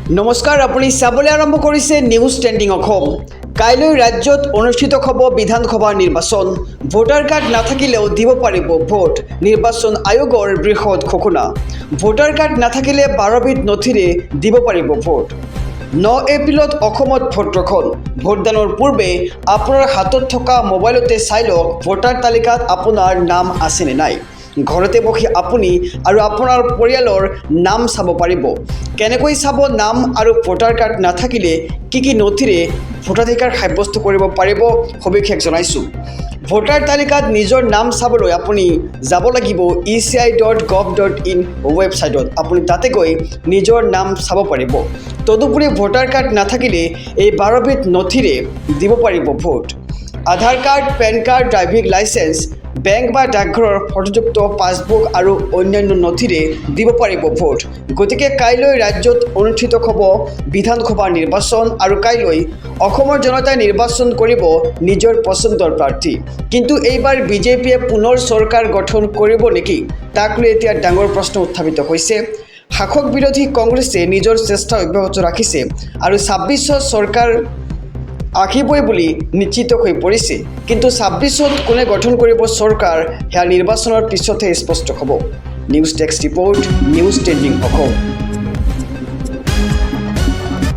নমস্কাৰ, আপুনি চাবলৈ আৰম্ভ কৰিছে নিউজ ট্ৰেণ্ডিং অসম। কাইলৈ ৰাজ্যত অনুষ্ঠিত হ'ব বিধানসভা নিৰ্বাচন। ভোটাৰ কাৰ্ড নাথাকিলেও দিব পাৰিব ভোট, নিৰ্বাচন আয়োগৰ বৃহৎ ঘোষণা। ভোটাৰ কাৰ্ড নাথাকিলে 12বিধ নথিৰে দিব পাৰিব ভোট। 9 এপ্ৰিলত অসমত ভোট গ্ৰহণ। ভোটদানৰ পূৰ্বে আপোনাৰ হাতত থকা মোবাইলতে চাই লওক ভোটাৰ তালিকাত আপোনাৰ নাম আছেনে নাই। ঘৰতে বহি আপুনি আৰু আপোনাৰ পৰিয়ালৰ নাম চাব পাৰিব। কেনেকৈ চাব নাম আৰু ভোটাৰ কাৰ্ড নাথাকিলে কি নথিৰে ভোটাধিকাৰ সাব্যস্ত কৰিব পাৰিব সবিশেষ জনাইছোঁ। ভোটাৰ তালিকাত নিজৰ নাম চাবলৈ আপুনি যাব লাগিব eci.gov.in ৱেবছাইটত। আপুনি তাতে গৈ নিজৰ নাম চাব পাৰিব। তদুপৰি ভোটাৰ কাৰ্ড নাথাকিলে এই 12বিধ নথিৰে দিব পাৰিব vote. Aadhaar card, PAN card, driving licence, bank বা ডাকঘৰৰ ফটোযুক্ত পাছবুক আৰু অন্যান্য নথিৰে দিব পাৰিব ভোট। গতিকে কাইলৈ ৰাজ্যত অনুষ্ঠিত হ'ব বিধানসভা নিৰ্বাচন আৰু কাইলৈ অসমৰ জনতাই নিৰ্বাচন কৰিব নিজৰ পচন্দৰ প্ৰাৰ্থী। কিন্তু এইবাৰ বিজেপিয়ে পুনৰ চৰকাৰ গঠন কৰিব নেকি, তাক লৈ এতিয়া ডাঙৰ প্ৰশ্ন উত্থাপিত হৈছে। শাসক বিৰোধী কংগ্ৰেছে নিজৰ চেষ্টা অব্যাহত ৰাখিছে আৰু 26ত চৰকাৰ আহিবই বুলি নিশ্চিত হৈ পৰিছে। কিন্তু 26ত কোনে গঠন কৰিব চৰকাৰ, সেয়া নিৰ্বাচনৰ পিছতহে স্পষ্ট হ'ব। News desk report, news trending Assam.